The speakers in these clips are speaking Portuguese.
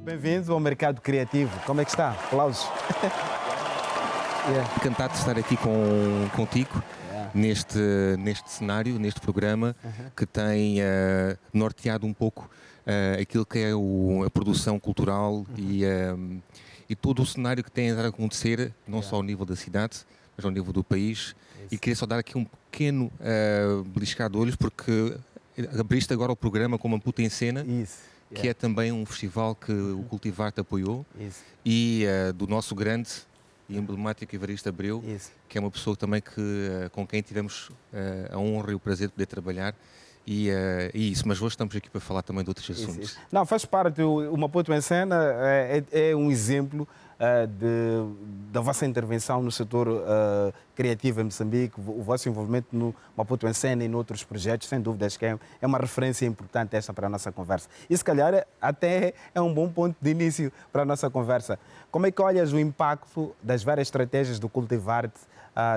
Bem-vindos ao Mercado Criativo. Como é que está, Aplausos? Encantado de estar aqui contigo neste cenário, neste programa que tem norteado um pouco aquilo que é a produção cultural e todo o cenário que tem a dar a acontecer, não só ao nível da cidade, mas ao nível do país. E queria só dar aqui um pequeno beliscar de olhos, porque abriste agora o programa com Maputo em Cena. Que é também um festival que o Cultivarte apoiou e do nosso grande e emblemático Evaristo Abreu, que é uma pessoa também com quem tivemos a honra e o prazer de poder trabalhar e isso, mas hoje estamos aqui para falar também de outros assuntos. Não, faz parte, o Maputo em Cena é um exemplo da vossa intervenção no setor criativo em Moçambique, o vosso envolvimento no Maputo em Cena e em outros projetos, sem dúvidas que é uma referência importante esta para a nossa conversa. E se calhar até é um bom ponto de início para a nossa conversa. Como é que olhas o impacto das várias estratégias do Cultivarte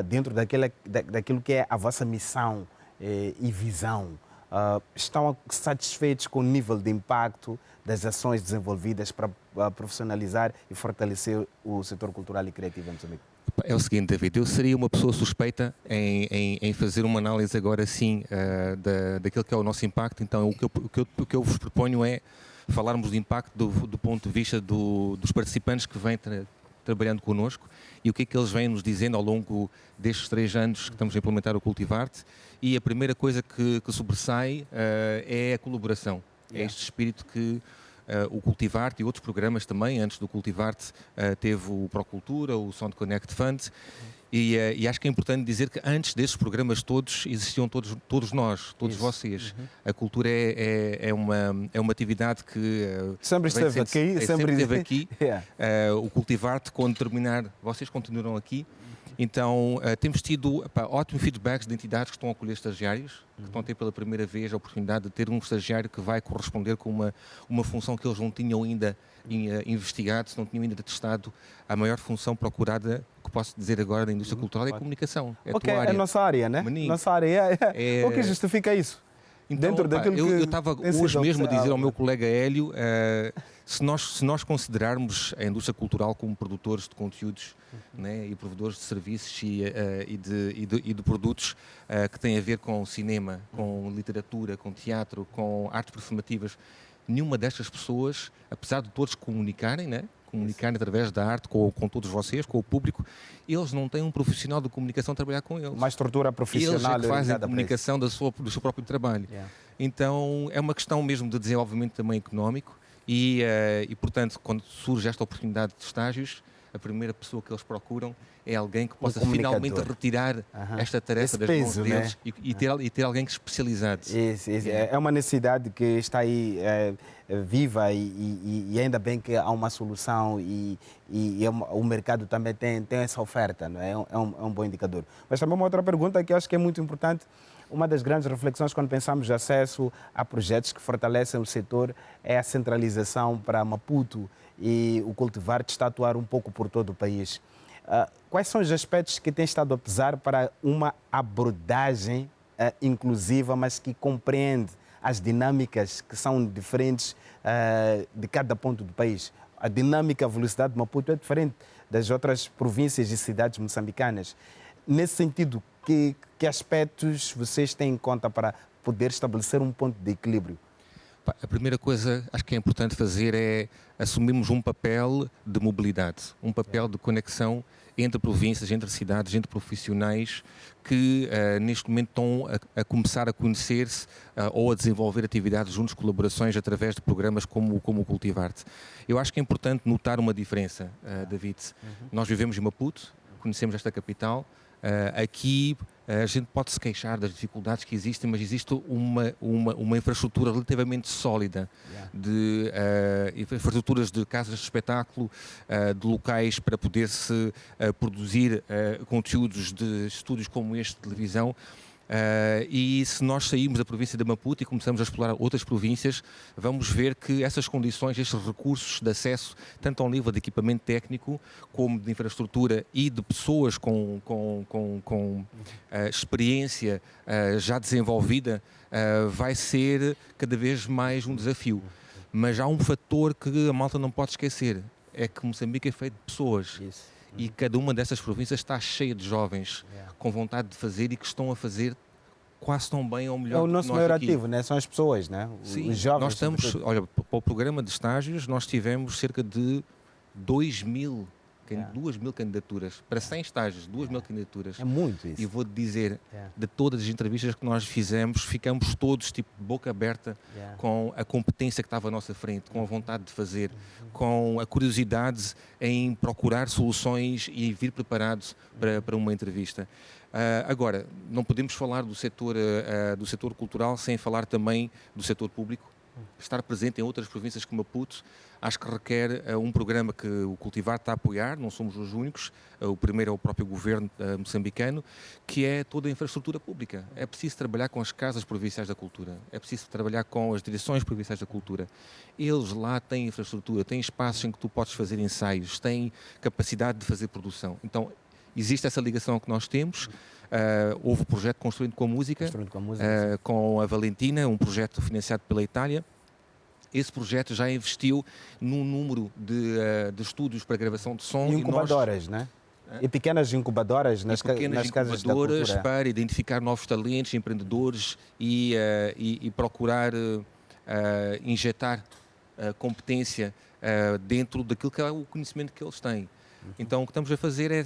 dentro daquilo que é a vossa missão e visão? Estão satisfeitos com o nível de impacto das ações desenvolvidas para profissionalizar e fortalecer o setor cultural e criativo em Moçambique? É o seguinte, David, eu seria uma pessoa suspeita em fazer uma análise agora sim daquilo que é o nosso impacto. Então o que eu vos proponho é falarmos do impacto do ponto de vista dos participantes que vêm trabalhando connosco e o que é que eles vêm nos dizendo ao longo destes 3 anos que estamos a implementar o Cultivarte. E a primeira coisa que sobressai é a colaboração. É este espírito que o Cultivarte e outros programas também, antes do Cultivarte, teve o Procultura, o Sound Connect Fund, e acho que é importante dizer que antes destes programas todos existiam todos nós, todos vocês. A cultura é uma atividade que sempre esteve aqui. O Cultivarte, quando terminar, vocês continuarão aqui. Então, temos tido ótimos feedbacks de entidades que estão a acolher estagiários, que estão a ter pela primeira vez a oportunidade de ter um estagiário que vai corresponder com uma função que eles não tinham ainda investigado, não tinham ainda testado. A maior função procurada, que posso dizer agora, da indústria cultural é a comunicação. É a tua área. É a nossa área, né? Nossa área. O que justifica isso? Então, dentro daquilo eu estava hoje mesmo a dizer ao meu colega Hélio, se nós considerarmos a indústria cultural como produtores de conteúdos, né, e provedores de serviços e de produtos que têm a ver com cinema, com literatura, com teatro, com artes performativas, nenhuma destas pessoas, apesar de todos comunicarem, né, através da arte com todos vocês, com o público, eles não têm um profissional de comunicação a trabalhar com eles. Uma estrutura profissional. Eles é que fazem a comunicação do seu próprio trabalho. Então é uma questão mesmo de desenvolvimento também económico e portanto, quando surge esta oportunidade de estágios, a primeira pessoa que eles procuram é alguém que possa finalmente retirar esta tarefa das mãos deles, né? e ter alguém que especializado. É uma necessidade que está aí viva e ainda bem que há uma solução e o mercado também tem essa oferta, não é? É um bom indicador. Mas também uma outra pergunta que eu acho que é muito importante. Uma das grandes reflexões quando pensamos de acesso a projetos que fortalecem o setor é a centralização para Maputo e o Cultivarte está a atuar um pouco por todo o país. Quais são os aspectos que têm estado a pesar para uma abordagem inclusiva, mas que compreende as dinâmicas que são diferentes de cada ponto do país? A dinâmica, a velocidade de Maputo é diferente das outras províncias e cidades moçambicanas. Nesse sentido, que aspectos vocês têm em conta para poder estabelecer um ponto de equilíbrio? A primeira coisa acho que é importante fazer é assumirmos um papel de mobilidade, um papel de conexão entre províncias, entre cidades, entre profissionais que neste momento estão a começar a conhecer-se ou a desenvolver atividades juntos, colaborações através de programas como o Cultivarte. Eu acho que é importante notar uma diferença, David. Nós vivemos em Maputo, conhecemos esta capital. Aqui a gente pode se queixar das dificuldades que existem, mas existe uma infraestrutura relativamente sólida de infraestruturas de casas de espetáculo, de locais para poder-se produzir conteúdos de estúdios como este de televisão. E se nós sairmos da província de Maputo e começamos a explorar outras províncias, vamos ver que essas condições, estes recursos de acesso, tanto ao nível de equipamento técnico, como de infraestrutura e de pessoas com experiência já desenvolvida, vai ser cada vez mais um desafio. Mas há um fator que a malta não pode esquecer, é que Moçambique é feito de pessoas. Isso. E cada uma dessas províncias está cheia de jovens com vontade de fazer e que estão a fazer quase tão bem ou melhor É o do que nosso nós maior aqui. ativo, né? São as pessoas, né? Sim, Os jovens. nós estamos, sobretudo. olha, para o programa de estágios nós tivemos cerca de 2.000 2.000 candidaturas para 100 estágios, 2.000 candidaturas. É muito isso. E vou-te dizer, Yeah. de todas as entrevistas que nós fizemos, ficamos todos tipo de boca aberta Yeah. com a competência que estava à nossa frente, com a vontade de fazer, com a curiosidade em procurar soluções e vir preparados para uma entrevista. Agora, não podemos falar do setor cultural sem falar também do setor público. Estar presente em outras províncias como Maputo, acho que requer um programa que o Cultivar está a apoiar, não somos os únicos, o primeiro é o próprio governo moçambicano, que é toda a infraestrutura pública. É preciso trabalhar com as casas provinciais da cultura, é preciso trabalhar com as direções provinciais da cultura. Eles lá têm infraestrutura, têm espaços em que tu podes fazer ensaios, têm capacidade de fazer produção. Então, existe essa ligação que nós temos. Houve o projeto Construindo com a Música, com a Valentina, um projeto financiado pela Itália. Esse projeto já investiu num número de estúdios para gravação de som. Incubadoras, né? E pequenas incubadoras nas casas da cultura. Para identificar novos talentos, empreendedores e procurar injetar competência dentro daquilo que é o conhecimento que eles têm. Então o que estamos a fazer é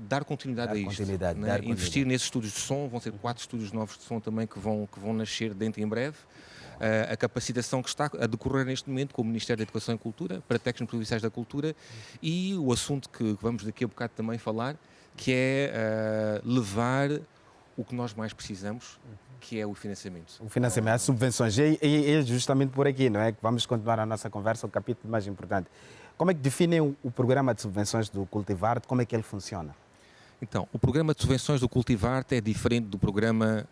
dar continuidade a isto. Né? Investir nesses estúdios de som, vão ser 4 estúdios novos de som também que vão nascer dentro em breve. A capacitação que está a decorrer neste momento com o Ministério da Educação e Cultura para técnicos provinciais da cultura e o assunto que vamos daqui a bocado também falar, que é levar o que nós mais precisamos, que é o financiamento. O financiamento, as subvenções. E é justamente por aqui, não é? Que vamos continuar a nossa conversa, o capítulo mais importante. Como é que definem o programa de subvenções do Cultivar? Como é que ele funciona? Então, o programa de subvenções do Cultivar é diferente do programa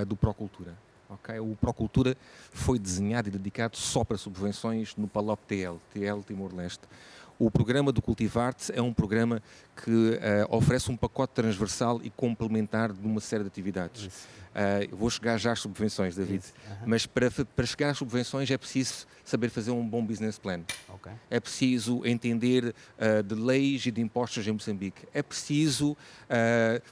do Procultura. Okay? O Procultura foi desenhado e dedicado só para subvenções no PALOP TL Timor-Leste. O programa do Cultivar-te é um programa que oferece um pacote transversal e complementar de uma série de atividades. Vou chegar já às subvenções, David, mas para chegar às subvenções é preciso saber fazer um bom business plan. Okay. É preciso entender de leis e de impostos em Moçambique. É preciso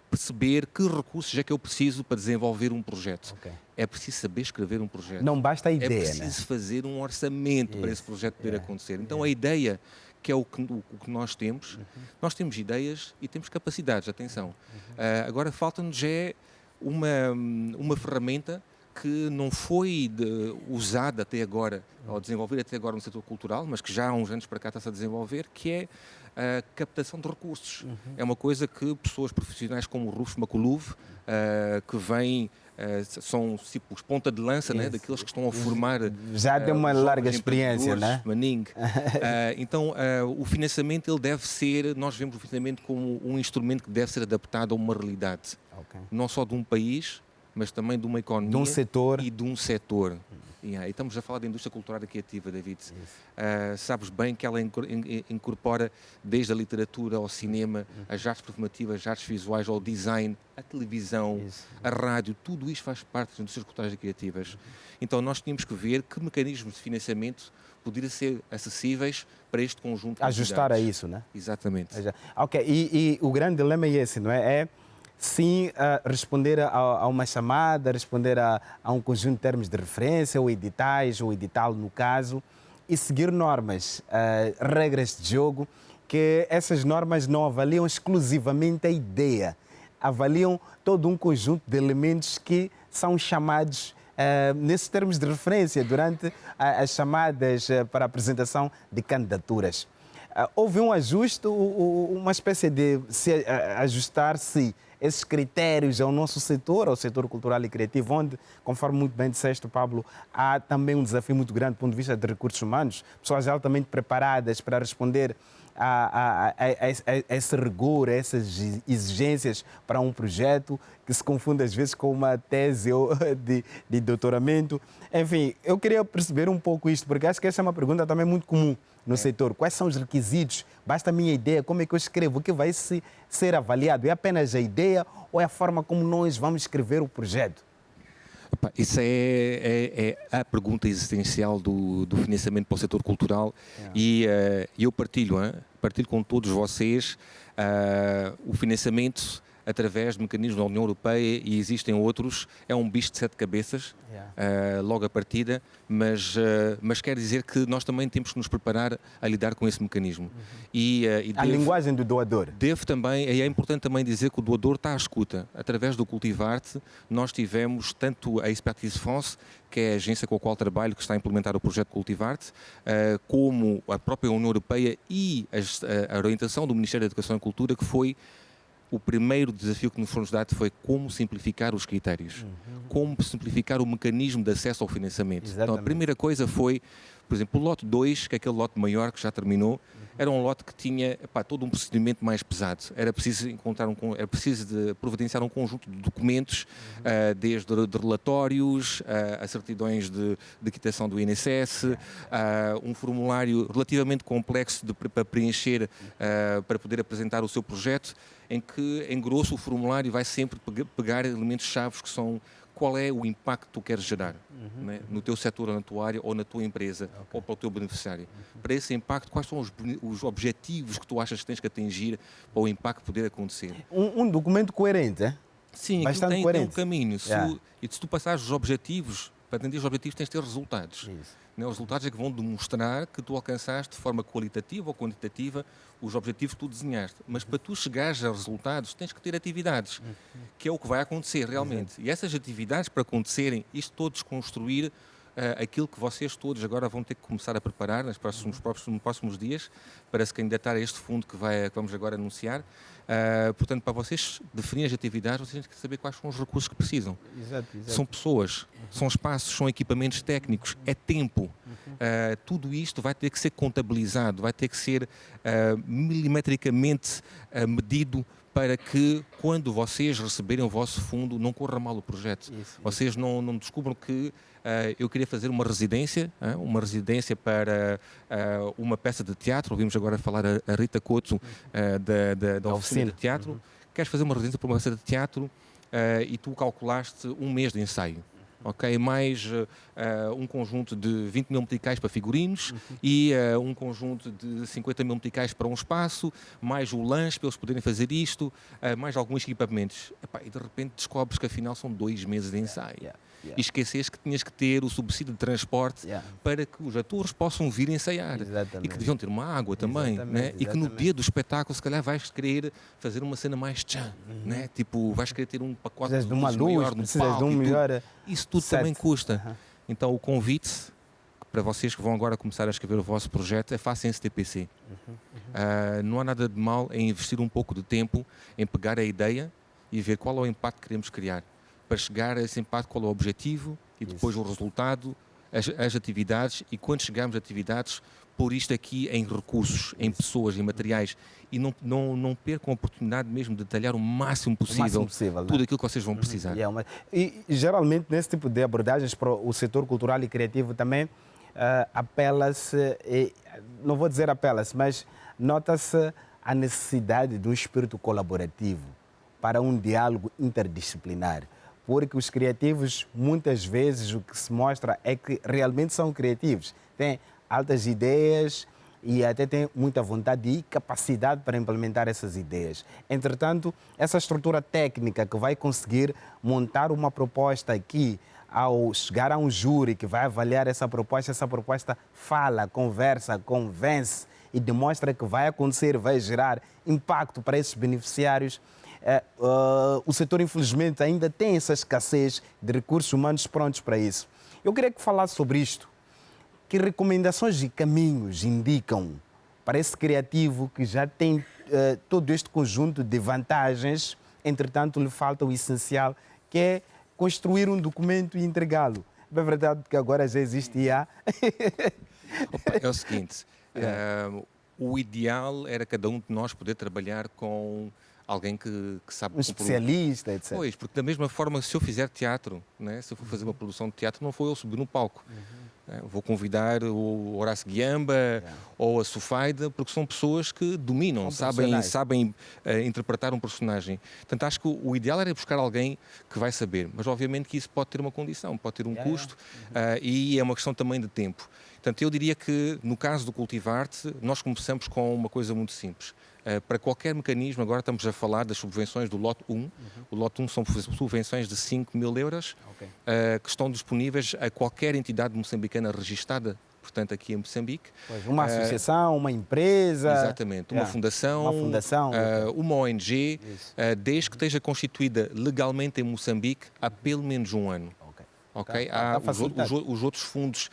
perceber que recursos é que eu preciso para desenvolver um projeto. Okay. É preciso saber escrever um projeto. Não basta a ideia, é preciso fazer um orçamento para esse projeto poder acontecer. Então a ideia, que é o que nós temos ideias e temos capacidades, atenção. Agora falta-nos uma ferramenta que não foi usada até agora, ou desenvolvida até agora no setor cultural, mas que já há uns anos para cá está-se a desenvolver, que é a captação de recursos. É uma coisa que pessoas profissionais como o Rufus Makulove, que vêm, são tipo os ponta de lança, né, daqueles que estão a formar. Já tem uma larga experiência, né? Então, o financiamento ele deve ser, nós vemos o financiamento como um instrumento que deve ser adaptado a uma realidade, não só de um país, mas também de uma economia de um setor. E de um setor. E estamos a falar da indústria cultural e criativa, David. Sabes bem que ela incorpora desde a literatura ao cinema, as artes performativas, as artes visuais, ao design, a televisão, a rádio, tudo isto faz parte das indústrias culturais e criativas. Então nós tínhamos que ver que mecanismos de financiamento poderiam ser acessíveis para este conjunto de ajustar a isso, né? Exatamente. Ok, e o grande dilema é esse, não é? Sim, responder a uma chamada, responder a um conjunto de termos de referência, ou editais, ou edital no caso, e seguir normas, regras de jogo, que essas normas não avaliam exclusivamente a ideia, avaliam todo um conjunto de elementos que são chamados nesses termos de referência durante as chamadas para a apresentação de candidaturas. Houve um ajuste, uma espécie de se ajustar-se esses critérios ao nosso setor, ao setor cultural e criativo, onde, conforme muito bem disseste, Pablo, há também um desafio muito grande do ponto de vista de recursos humanos, pessoas altamente preparadas para responder a esse rigor, a essas exigências para um projeto que se confunde às vezes com uma tese de doutoramento. Enfim, eu queria perceber um pouco isto, porque acho que essa é uma pergunta também muito comum no setor. Quais são os requisitos? Basta a minha ideia, como é que eu escrevo? O que vai ser avaliado? É apenas a ideia ou é a forma como nós vamos escrever o projeto? Isso é a pergunta existencial do financiamento para o setor cultural e eu partilho com todos vocês o financiamento através de mecanismos da União Europeia, e existem outros, é um bicho de 7 cabeças, logo à partida, mas quer dizer que nós também temos que nos preparar a lidar com esse mecanismo. A linguagem do doador. É importante também dizer que o doador está à escuta. Através do Cultivarte, nós tivemos tanto a Expertise France, que é a agência com a qual trabalho, que está a implementar o projeto Cultivarte, como a própria União Europeia e a orientação do Ministério da Educação e Cultura, que foi o primeiro desafio que nos foi dado, foi como simplificar os critérios, como simplificar o mecanismo de acesso ao financiamento. Exatamente. Então a primeira coisa foi, por exemplo, o lote 2, que é aquele lote maior que já terminou, era um lote que tinha todo um procedimento mais pesado. Era preciso de providenciar um conjunto de documentos, desde de relatórios, a certidões de quitação do INSS, um formulário relativamente complexo para preencher, para poder apresentar o seu projeto, em que, em grosso, o formulário vai sempre pegar elementos-chave que são qual é o impacto que tu queres gerar, né, no teu setor, ou na tua área, ou na tua empresa, ou para o teu beneficiário. Para esse impacto, quais são os objetivos que tu achas que tens que atingir para o impacto poder acontecer? Um documento coerente, é? Sim, bastante tem coerente. um caminho. E se tu passares os objetivos, para atender os objetivos tens de ter resultados. Isso. Os resultados é que vão demonstrar que tu alcançaste de forma qualitativa ou quantitativa os objetivos que tu desenhaste. Mas para tu chegares a resultados tens que ter atividades, que é o que vai acontecer realmente. E essas atividades, para acontecerem, isto todo desconstruir aquilo que vocês todos agora vão ter que começar a preparar nos próximos dias para se candidatar a este fundo que vamos agora anunciar. Portanto, para vocês definirem as atividades, vocês têm que saber quais são os recursos que precisam. Exato. São pessoas, são espaços, são equipamentos técnicos, é tempo. Tudo isto vai ter que ser contabilizado, vai ter que ser milimetricamente medido para que, quando vocês receberem o vosso fundo, não corra mal o projeto. Vocês não descubram que eu queria fazer uma residência para uma peça de teatro. Ouvimos agora falar a Rita Couto da oficina de teatro. Queres fazer uma residência para uma peça de teatro e tu calculaste um mês de ensaio. Okay? Mais um conjunto de 20 mil meticais para figurinos e um conjunto de 50 mil meticais para um espaço, mais o lanche para eles poderem fazer isto, mais alguns equipamentos. E de repente descobres que afinal são 2 meses de ensaio. E esqueces que tinhas que ter o subsídio de transporte para que os atores possam vir ensaiar. Exatamente. E que deviam ter uma água também. Né? E que no dia do espetáculo, se calhar, vais querer fazer uma cena mais tchan. Né? Tipo, vais querer ter um pacote precisas de uma luz, maior no precisas palco. de um melhor isso tudo set. também custa. Então, o convite para vocês que vão agora começar a escrever o vosso projeto é façam esse TPC. Não há nada de mal em investir um pouco de tempo em pegar a ideia e ver qual é o impacto que queremos criar. Para chegar a esse impacto, qual é o objetivo e depois o resultado, as atividades, e quando chegarmos a atividades, pôr isto aqui em recursos, em pessoas, em materiais, e não percam a oportunidade mesmo de detalhar o máximo possível tudo aquilo que vocês vão precisar. E geralmente nesse tipo de abordagens para o setor cultural e criativo também apela-se, não vou dizer apela-se, mas nota-se a necessidade de um espírito colaborativo para um diálogo interdisciplinar. Porque os criativos, muitas vezes, o que se mostra é que realmente são criativos. Têm altas ideias e até têm muita vontade e capacidade para implementar essas ideias. Entretanto, essa estrutura técnica que vai conseguir montar uma proposta aqui, ao chegar a um júri que vai avaliar essa proposta fala, conversa, convence e demonstra que vai acontecer, vai gerar impacto para esses beneficiários. O setor, infelizmente, ainda tem essa escassez de recursos humanos prontos para isso. Eu queria que falasse sobre isto. Que recomendações e caminhos indicam para esse criativo que já tem todo este conjunto de vantagens, entretanto, lhe falta o essencial, que é construir um documento e entregá-lo. É verdade que agora já existe IA. É o seguinte, o ideal era cada um de nós poder trabalhar com alguém que sabe... Um especialista, etc. Pois, porque da mesma forma, se eu fizer teatro, né, se eu for fazer uma produção de teatro, não foi eu subir no palco. Vou convidar o Horácio Guiamba ou a Sufaida, porque são pessoas que dominam, sabem interpretar um personagem. Portanto, acho que o ideal era buscar alguém que vai saber, mas obviamente que isso pode ter uma condição, pode ter um custo, e é uma questão também de tempo. Portanto, eu diria que no caso do Cultivarte, nós começamos com uma coisa muito simples. Para qualquer mecanismo, agora estamos a falar das subvenções do lote 1. O lote 1 são subvenções de 5.000 euros que estão disponíveis a qualquer entidade moçambicana registada, portanto, aqui em Moçambique. Pois, uma associação, uma empresa. Exatamente, uma fundação, uma ONG, desde que esteja constituída legalmente em Moçambique há pelo menos um ano. Okay? Os outros fundos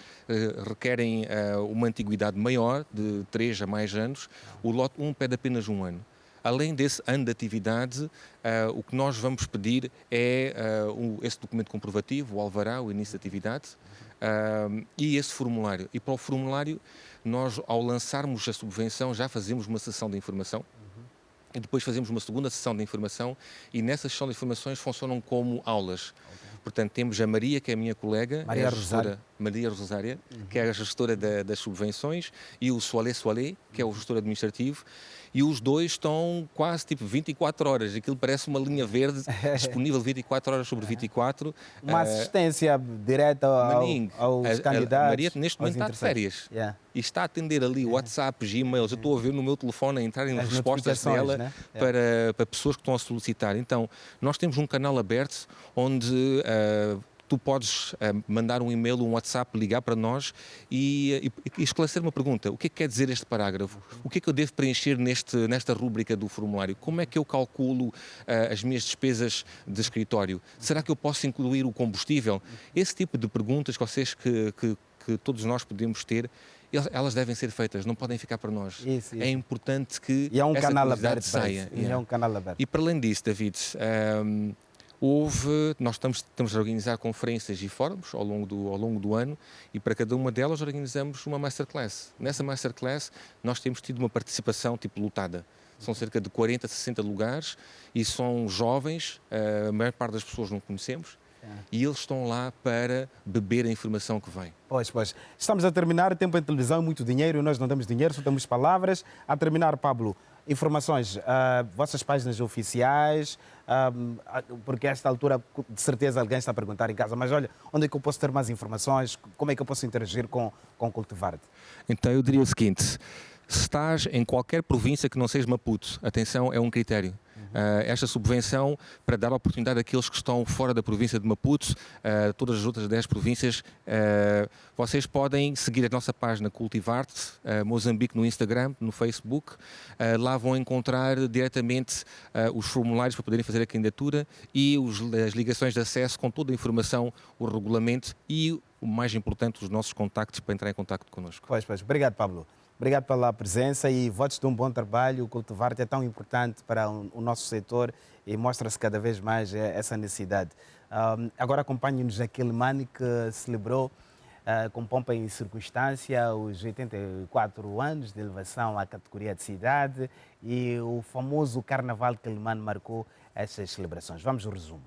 requerem uma antiguidade maior, de 3 a mais anos. O lote 1 pede apenas um ano. Além desse ano de atividade, o que nós vamos pedir é esse documento comprovativo, o alvará, o início de atividade, e esse formulário. E para o formulário, nós, ao lançarmos a subvenção, já fazemos uma sessão de informação. E depois fazemos uma segunda sessão de informação, e nessa sessão de informações funcionam como aulas. Portanto, temos a Maria, que é a minha colega, Maria Rosária, que é a gestora das subvenções, e o Soalé, que é o gestor administrativo, e os dois estão quase tipo 24 horas. Aquilo parece uma linha verde, disponível 24 horas sobre 24. Uma assistência direta aos candidatos. A Maria, neste momento, está de férias. E está a atender ali WhatsApp, Gmails. Eu estou a ver no meu telefone a entrarem respostas dela, né? para pessoas que estão a solicitar. Então, nós temos um canal aberto onde tu podes mandar um e-mail, um WhatsApp, ligar para nós e esclarecer uma pergunta. O que é que quer dizer este parágrafo? O que é que eu devo preencher nesta rúbrica do formulário? Como é que eu calculo as minhas despesas de escritório? Será que eu posso incluir o combustível? Esse tipo de perguntas que todos nós podemos ter, elas devem ser feitas, não podem ficar para nós. Isso. É importante que essa curiosidade saia. É um canal aberto. E para além disso, David, nós estamos a organizar conferências e fóruns ao longo do ano, e para cada uma delas organizamos uma masterclass. Nessa masterclass nós temos tido uma participação tipo lotada. São cerca de 40, 60 lugares e são jovens, a maior parte das pessoas não conhecemos, e eles estão lá para beber a informação que vem. Pois. Estamos a terminar, o tempo em televisão é muito dinheiro, nós não temos dinheiro, só temos palavras. A terminar, Pablo, informações, vossas páginas oficiais, porque a esta altura de certeza alguém está a perguntar em casa, mas olha, onde é que eu posso ter mais informações, como é que eu posso interagir com Cultivarte? Então eu diria o seguinte, se estás em qualquer província que não seja Maputo, atenção, é um critério. Esta subvenção, para dar oportunidade àqueles que estão fora da província de Maputo, todas as outras 10 províncias, vocês podem seguir a nossa página Cultivarte, Moçambique, no Instagram, no Facebook. Lá vão encontrar diretamente os formulários para poderem fazer a candidatura e as ligações de acesso com toda a informação, o regulamento e, o mais importante, os nossos contactos para entrar em contacto connosco. Pois. Obrigado, Pablo. Obrigado pela presença e votos de um bom trabalho. O Cultivarte é tão importante para o nosso setor e mostra-se cada vez mais essa necessidade. Agora acompanhe-nos aquele Mani que celebrou com pompa e circunstância os 84 anos de elevação à categoria de cidade e o famoso carnaval que Quelimane marcou essas celebrações. Vamos ao resumo.